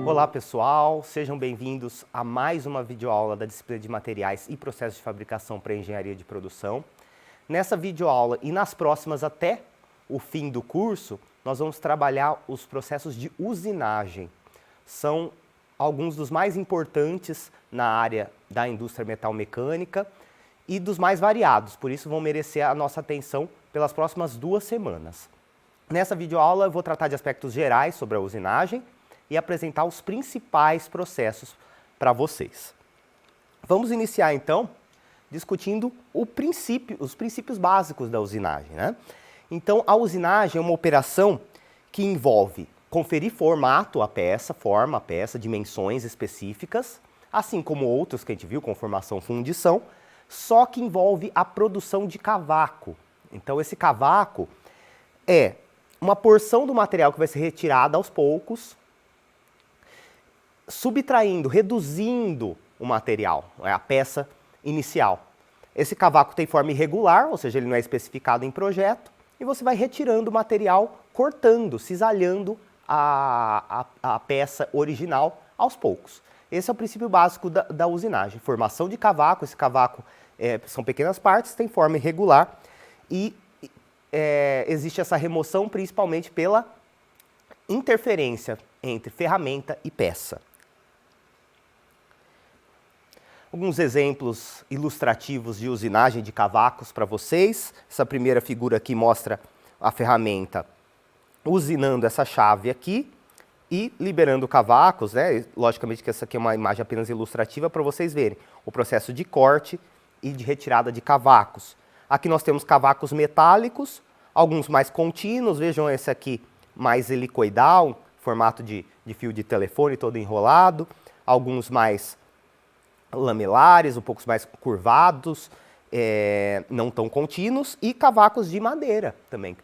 Olá pessoal, sejam bem-vindos a mais uma videoaula da disciplina de materiais e processos de fabricação para engenharia de produção. Nessa videoaula e nas próximas até o fim do curso, nós vamos trabalhar os processos de usinagem. São alguns dos mais importantes na área da indústria metalmecânica e dos mais variados, por isso vão merecer a nossa atenção pelas próximas 2 semanas. Nessa videoaula eu vou tratar de aspectos gerais sobre a usinagem e apresentar os principais processos para vocês. Vamos iniciar então discutindo os princípios básicos da usinagem, né? Então a usinagem é uma operação que envolve conferir formato à peça, forma à peça, dimensões específicas, assim como outros que a gente viu, conformação, fundição, só que envolve a produção de cavaco. Então esse cavaco é uma porção do material que vai ser retirada aos poucos, subtraindo, reduzindo o material, a peça inicial. Esse cavaco tem forma irregular, ou seja, ele não é especificado em projeto, e você vai retirando o material, cortando, cisalhando a peça original aos poucos. Esse é o princípio básico da usinagem. Formação de cavaco, esse cavaco são pequenas partes, tem forma irregular e existe essa remoção principalmente pela interferência entre ferramenta e peça. Alguns exemplos ilustrativos de usinagem de cavacos para vocês. Essa primeira figura aqui mostra a ferramenta usinando essa chave aqui e liberando cavacos, né? Logicamente que essa aqui é uma imagem apenas ilustrativa para vocês verem o processo de corte e de retirada de cavacos. Aqui nós temos cavacos metálicos, alguns mais contínuos, vejam esse aqui mais helicoidal, formato de fio de telefone todo enrolado, alguns mais lamelares, um pouco mais curvados, não tão contínuos, e cavacos de madeira também, que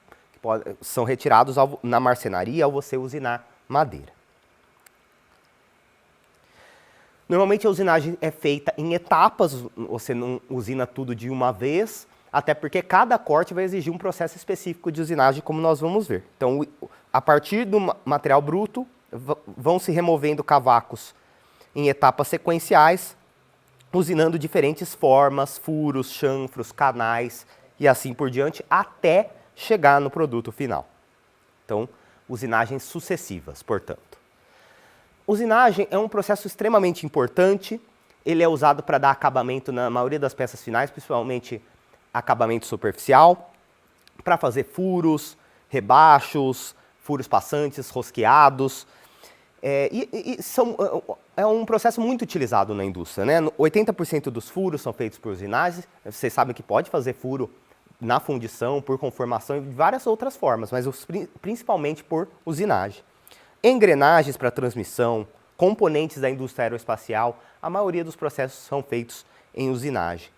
são retirados na marcenaria ao você usinar madeira. Normalmente a usinagem é feita em etapas, você não usina tudo de uma vez, até porque cada corte vai exigir um processo específico de usinagem, como nós vamos ver. Então, a partir do material bruto, vão se removendo cavacos em etapas sequenciais, usinando diferentes formas, furos, chanfros, canais e assim por diante, até chegar no produto final. Então, usinagens sucessivas, portanto. Usinagem é um processo extremamente importante, ele é usado para dar acabamento na maioria das peças finais, principalmente acabamento superficial, para fazer furos, rebachos, furos passantes, rosqueados. É um processo muito utilizado na indústria, né? 80% dos furos são feitos por usinagem. Vocês sabem que pode fazer furo na fundição, por conformação e de várias outras formas, mas principalmente por usinagem. Engrenagens para transmissão, componentes da indústria aeroespacial, a maioria dos processos são feitos em usinagem.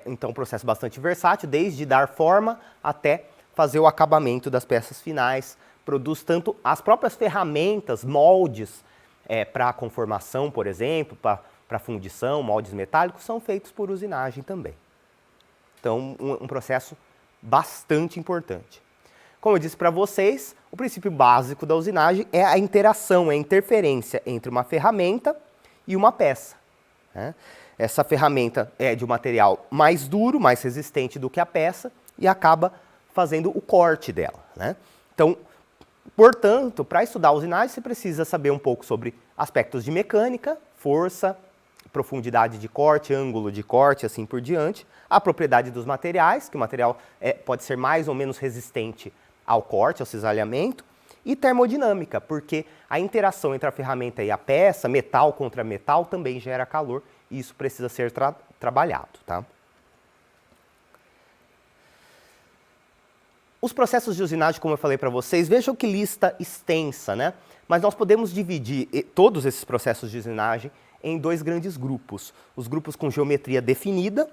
Então, um processo bastante versátil, desde dar forma até fazer o acabamento das peças finais. Produz tanto as próprias ferramentas, moldes para conformação, por exemplo, para fundição, moldes metálicos, são feitos por usinagem também. Então, um processo bastante importante. Como eu disse para vocês, o princípio básico da usinagem é a interação, a interferência entre uma ferramenta e uma peça, né? Essa ferramenta é de um material mais duro, mais resistente do que a peça e acaba fazendo o corte dela, né? Então, portanto, para estudar a usinagem, você precisa saber um pouco sobre aspectos de mecânica, força, profundidade de corte, ângulo de corte, assim por diante, a propriedade dos materiais, que o material pode ser mais ou menos resistente ao corte, ao cisalhamento, e termodinâmica, porque a interação entre a ferramenta e a peça, metal contra metal, também gera calor, e isso precisa ser trabalhado, tá? Os processos de usinagem, como eu falei para vocês, vejam que lista extensa, né? Mas nós podemos dividir todos esses processos de usinagem em 2 grandes grupos. Os grupos com geometria definida,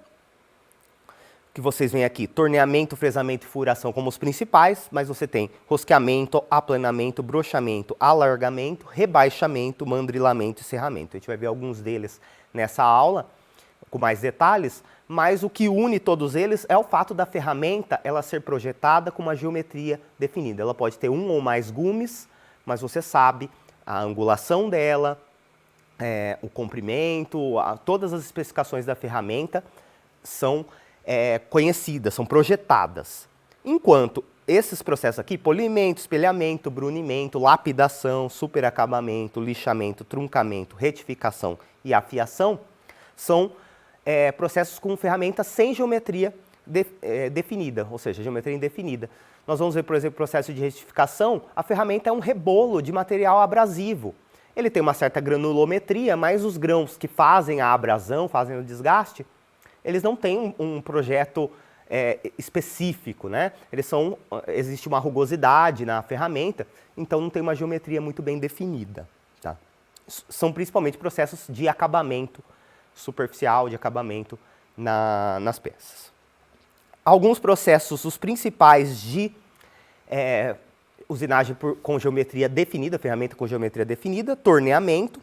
que vocês veem aqui, torneamento, fresamento e furação como os principais, mas você tem rosqueamento, aplanamento, brochamento, alargamento, rebaixamento, mandrilamento e serramento. A gente vai ver alguns deles nessa aula, com mais detalhes, mas o que une todos eles é o fato da ferramenta ela ser projetada com uma geometria definida. Ela pode ter um ou mais gumes, mas você sabe a angulação dela, o comprimento, todas as especificações da ferramenta são conhecidas, são projetadas. Enquanto esses processos aqui, polimento, espelhamento, brunimento, lapidação, superacabamento, lixamento, truncamento, retificação e afiação, são processos com ferramentas sem geometria definida, ou seja, geometria indefinida. Nós vamos ver, por exemplo, o processo de retificação, a ferramenta é um rebolo de material abrasivo. Ele tem uma certa granulometria, mas os grãos que fazem a abrasão, fazem o desgaste, eles não têm um projeto específico, né? Existe uma rugosidade na ferramenta, então não tem uma geometria muito bem definida. Tá? São principalmente processos de acabamento superficial, de acabamento nas peças. Alguns processos, os principais de usinagem com geometria definida, ferramenta com geometria definida, torneamento.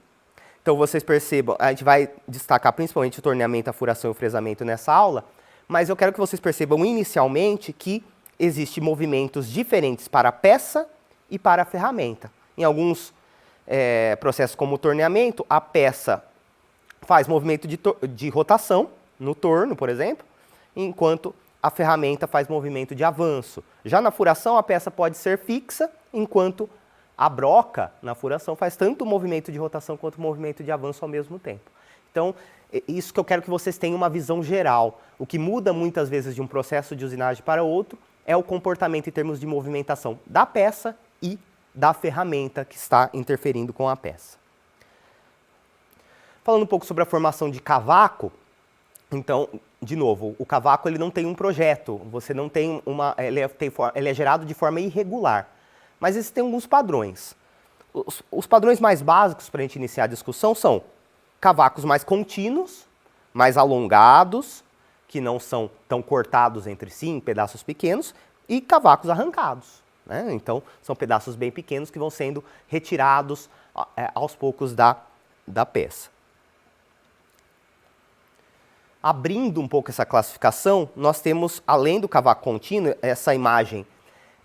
Então vocês percebam, a gente vai destacar principalmente o torneamento, a furação e o fresamento nessa aula, mas eu quero que vocês percebam inicialmente que existem movimentos diferentes para a peça e para a ferramenta. Em alguns processos como o torneamento, a peça faz movimento de rotação, no torno, por exemplo, enquanto a ferramenta faz movimento de avanço. Já na furação, a peça pode ser fixa, enquanto a broca, na furação, faz tanto o movimento de rotação quanto o movimento de avanço ao mesmo tempo. Então, isso que eu quero que vocês tenham uma visão geral. O que muda muitas vezes de um processo de usinagem para outro é o comportamento em termos de movimentação da peça e da ferramenta que está interferindo com a peça. Falando um pouco sobre a formação de cavaco, então, de novo, o cavaco ele não tem um projeto, você não tem ele é gerado de forma irregular, mas existem alguns padrões. Os padrões mais básicos para a gente iniciar a discussão são cavacos mais contínuos, mais alongados, que não são tão cortados entre si em pedaços pequenos, e cavacos arrancados, né? Então, são pedaços bem pequenos que vão sendo retirados aos poucos da peça. Abrindo um pouco essa classificação, nós temos, além do cavaco contínuo, essa imagem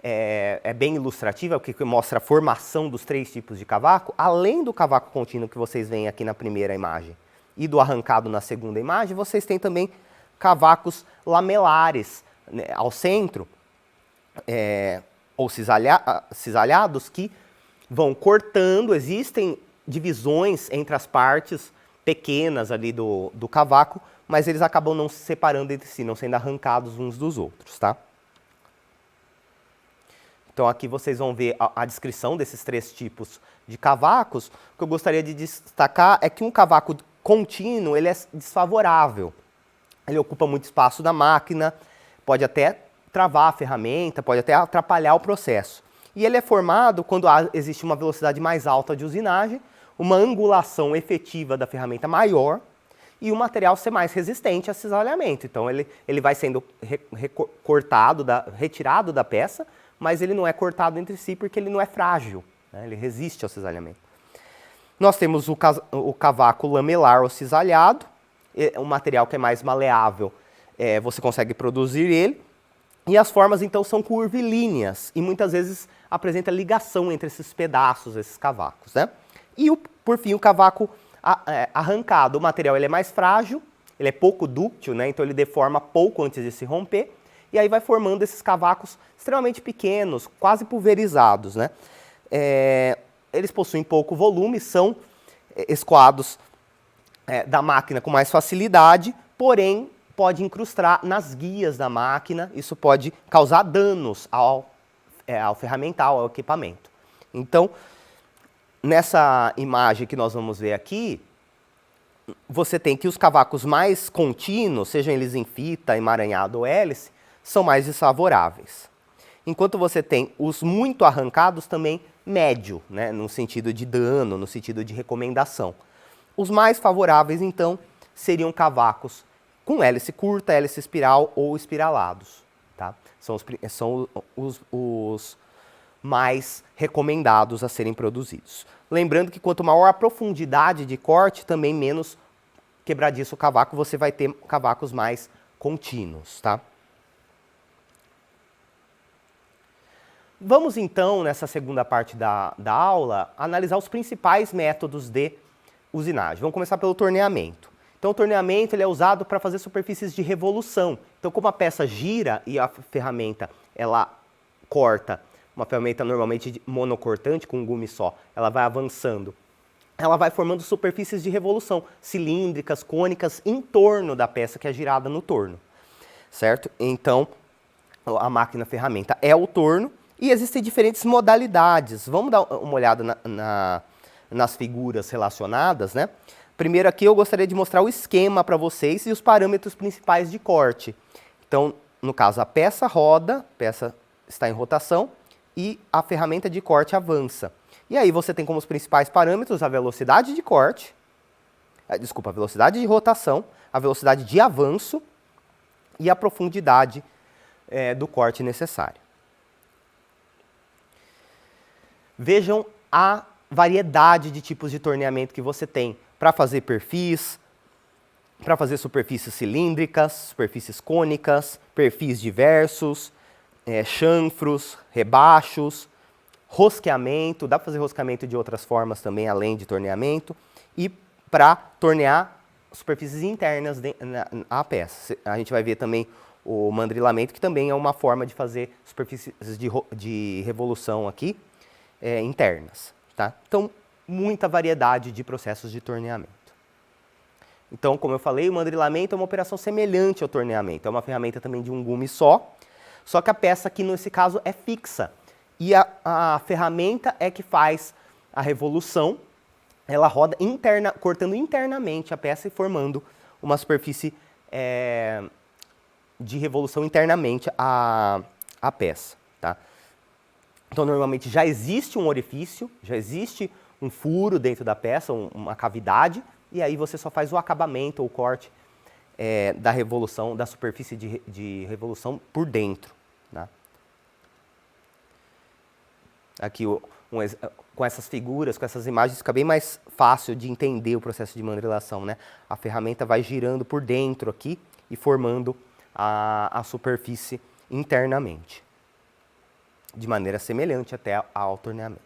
é bem ilustrativa, porque mostra a formação dos 3 tipos de cavaco. Além do cavaco contínuo que vocês veem aqui na primeira imagem e do arrancado na segunda imagem, vocês têm também cavacos lamelares, né, ao centro, ou cisalhados, que vão cortando. Existem divisões entre as partes pequenas ali do cavaco, mas eles acabam não se separando entre si, não sendo arrancados uns dos outros, tá? Então aqui vocês vão ver a descrição desses 3 tipos de cavacos. O que eu gostaria de destacar é que um cavaco contínuo, ele é desfavorável. Ele ocupa muito espaço da máquina, pode até travar a ferramenta, pode até atrapalhar o processo. E ele é formado quando existe uma velocidade mais alta de usinagem, uma angulação efetiva da ferramenta maior e o material ser mais resistente a cisalhamento. Então ele vai sendo retirado da peça, mas ele não é cortado entre si porque ele não é frágil, né? Ele resiste ao cisalhamento. Nós temos o cavaco lamelar ou cisalhado, um material que é mais maleável, você consegue produzir ele, e as formas então são curvilíneas e muitas vezes apresenta ligação entre esses pedaços, esses cavacos, né? E por fim o cavaco arrancado, o material ele é mais frágil, ele é pouco dúctil, né? Então ele deforma pouco antes de se romper, e aí vai formando esses cavacos extremamente pequenos, quase pulverizados, né? Eles possuem pouco volume, são escoados da máquina com mais facilidade, porém pode incrustar nas guias da máquina, isso pode causar danos ao ferramental, ao equipamento. Então, nessa imagem que nós vamos ver aqui, você tem que os cavacos mais contínuos, sejam eles em fita, emaranhado ou hélice, são mais desfavoráveis. Enquanto você tem os muito arrancados também médio, né, no sentido de dano, no sentido de recomendação. Os mais favoráveis, então, seriam cavacos com hélice curta, hélice espiral ou espiralados. Tá? São os mais recomendados a serem produzidos. Lembrando que quanto maior a profundidade de corte, também menos quebradiço o cavaco, você vai ter cavacos mais contínuos, tá? Vamos então, nessa segunda parte da aula, analisar os principais métodos de usinagem. Vamos começar pelo torneamento. Então, o torneamento ele é usado para fazer superfícies de revolução. Então, como a peça gira e a ferramenta ela corta, uma ferramenta normalmente monocortante com um gume só, ela vai avançando, ela vai formando superfícies de revolução, cilíndricas, cônicas, em torno da peça que é girada no torno, certo? Então, a máquina ferramenta é o torno e existem diferentes modalidades. Vamos dar uma olhada nas figuras relacionadas, né? Primeiro aqui eu gostaria de mostrar o esquema para vocês e os parâmetros principais de corte. Então, no caso, a peça roda, a peça está em rotação e a ferramenta de corte avança. E aí você tem como os principais parâmetros a velocidade de corte, a velocidade de rotação, a velocidade de avanço e a profundidade do corte necessário. Vejam a variedade de tipos de torneamento que você tem para fazer perfis, para fazer superfícies cilíndricas, superfícies cônicas, perfis diversos, chanfros, rebachos, rosqueamento, dá para fazer rosqueamento de outras formas também, além de torneamento, e para tornear superfícies internas à peça. A gente vai ver também o mandrilamento, que também é uma forma de fazer superfícies de revolução aqui, internas, tá? Então, muita variedade de processos de torneamento. Então, como eu falei, o mandrilamento é uma operação semelhante ao torneamento. É uma ferramenta também de um gume só que a peça aqui, nesse caso, é fixa. E a ferramenta é que faz a revolução, ela roda cortando internamente a peça e formando uma superfície de revolução internamente à peça, tá? Então, normalmente já existe um orifício, já existe um furo dentro da peça, uma cavidade, e aí você só faz o acabamento ou corte da revolução, da superfície de revolução por dentro, né? Aqui, com essas figuras, com essas imagens, fica bem mais fácil de entender o processo de mandrilação, né? A ferramenta vai girando por dentro aqui e formando a superfície internamente, de maneira semelhante até ao torneamento.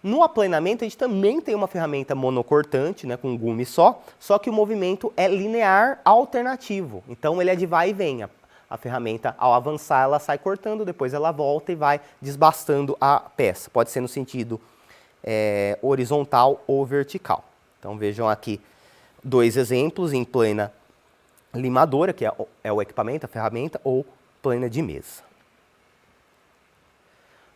No aplanamento, a gente também tem uma ferramenta monocortante, né, com um gume só que o movimento é linear alternativo. Então, ele é de vai e vem. A ferramenta, ao avançar, ela sai cortando, depois ela volta e vai desbastando a peça. Pode ser no sentido horizontal ou vertical. Então, vejam aqui 2 exemplos em plana limadora, que é o equipamento, a ferramenta, ou plana de mesa.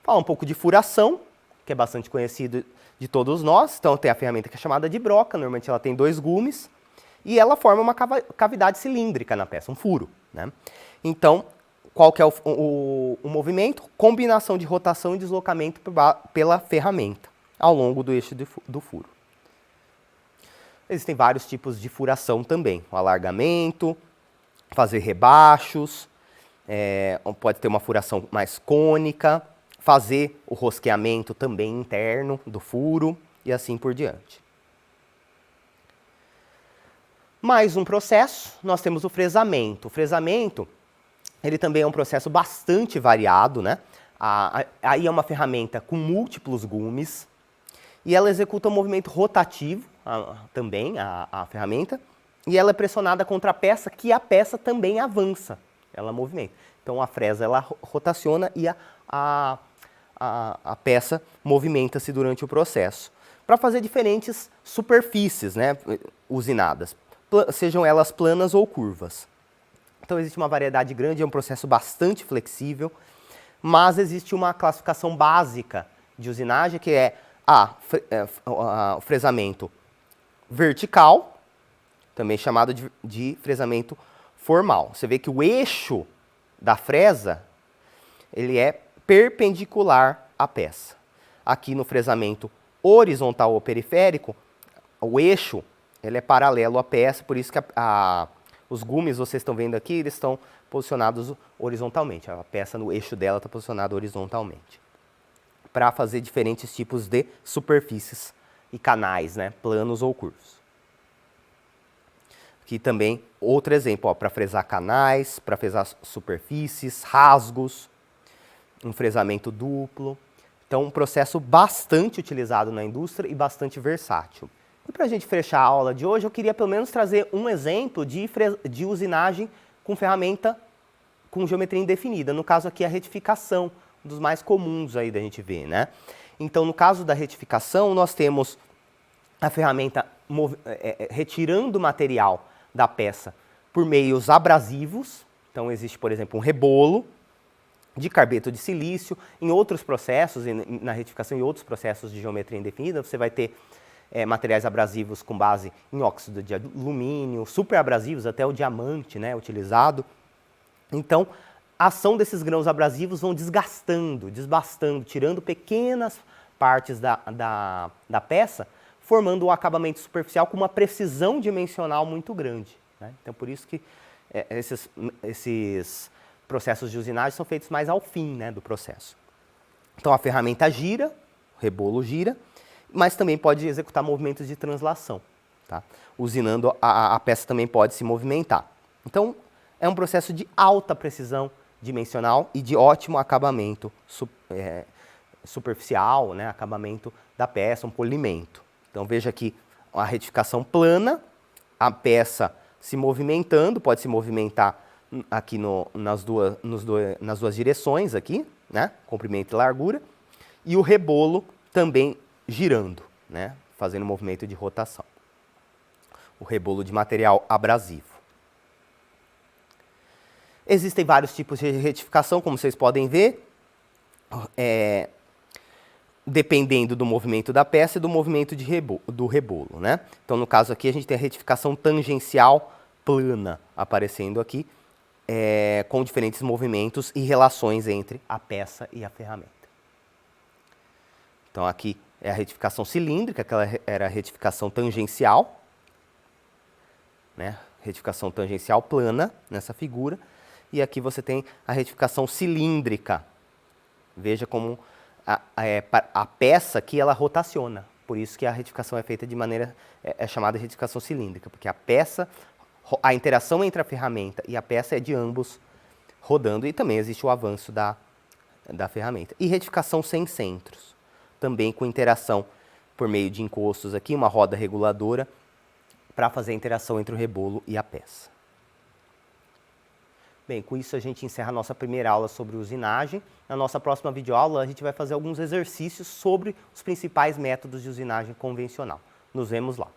Falar um pouco de furação, que é bastante conhecido de todos nós. Então, tem a ferramenta que é chamada de broca, normalmente ela tem 2 gumes, e ela forma uma cavidade cilíndrica na peça, um furo, né? Então, qual que é o movimento? Combinação de rotação e deslocamento pela ferramenta, ao longo do eixo do furo. Existem vários tipos de furação também, o alargamento, fazer rebachos, pode ter uma furação mais cônica, fazer o rosqueamento também interno do furo e assim por diante. Mais um processo, nós temos o fresamento. O fresamento, ele também é um processo bastante variado, né? Aí é uma ferramenta com múltiplos gumes e ela executa um movimento rotativo também, a ferramenta, e ela é pressionada contra a peça, que a peça também avança, ela movimenta. Então a fresa ela rotaciona e a peça movimenta-se durante o processo, para fazer diferentes superfícies, né, usinadas, sejam elas planas ou curvas. Então existe uma variedade grande, é um processo bastante flexível, mas existe uma classificação básica de usinagem, que é o fresamento vertical, também chamado de fresamento formal. Você vê que o eixo da fresa, ele é perpendicular à peça. Aqui no fresamento horizontal ou periférico, o eixo ele é paralelo à peça, por isso que os gumes, vocês estão vendo aqui, eles estão posicionados horizontalmente. A peça no eixo dela está posicionada horizontalmente. Para fazer diferentes tipos de superfícies e canais, né, planos ou curvos. que também, outro exemplo, para fresar canais, para fresar superfícies, rasgos, um fresamento duplo. Então, um processo bastante utilizado na indústria e bastante versátil. E para a gente fechar a aula de hoje, eu queria pelo menos trazer um exemplo de usinagem com ferramenta com geometria indefinida. No caso aqui, a retificação, um dos mais comuns aí da gente ver, né? Então, no caso da retificação, nós temos a ferramenta retirando o material da peça por meios abrasivos. Então, existe, por exemplo, um rebolo de carbeto de silício. Em outros processos, na retificação e outros processos de geometria indefinida, você vai ter materiais abrasivos com base em óxido de alumínio, super abrasivos, até o diamante, né, utilizado. Então, a ação desses grãos abrasivos vão desgastando, desbastando, tirando pequenas partes da peça, formando um acabamento superficial com uma precisão dimensional muito grande, né? Então, por isso que esses processos de usinagem são feitos mais ao fim, né, do processo. Então, a ferramenta gira, o rebolo gira, mas também pode executar movimentos de translação, tá? Usinando, a peça também pode se movimentar. Então, é um processo de alta precisão dimensional e de ótimo acabamento superficial, né, acabamento da peça, um polimento. Então, veja aqui a retificação plana, a peça se movimentando, pode se movimentar aqui nas duas direções, aqui, né, comprimento e largura, e o rebolo também girando, né, fazendo movimento de rotação. O rebolo de material abrasivo. Existem vários tipos de retificação, como vocês podem ver, dependendo do movimento da peça e do movimento do rebolo, né? Então, no caso aqui, a gente tem a retificação tangencial plana aparecendo aqui, com diferentes movimentos e relações entre a peça e a ferramenta. Então, aqui é a retificação cilíndrica, que era a retificação tangencial, né? Retificação tangencial plana nessa figura. E aqui você tem a retificação cilíndrica. Veja como a peça aqui ela rotaciona. Por isso que a retificação é feita de maneira, chamada de retificação cilíndrica, porque a peça, a interação entre a ferramenta e a peça é de ambos rodando, e também existe o avanço da ferramenta. E retificação sem centros, também com interação por meio de encostos aqui, uma roda reguladora, para fazer a interação entre o rebolo e a peça. Bem, com isso a gente encerra a nossa primeira aula sobre usinagem. Na nossa próxima videoaula a gente vai fazer alguns exercícios sobre os principais métodos de usinagem convencional. Nos vemos lá.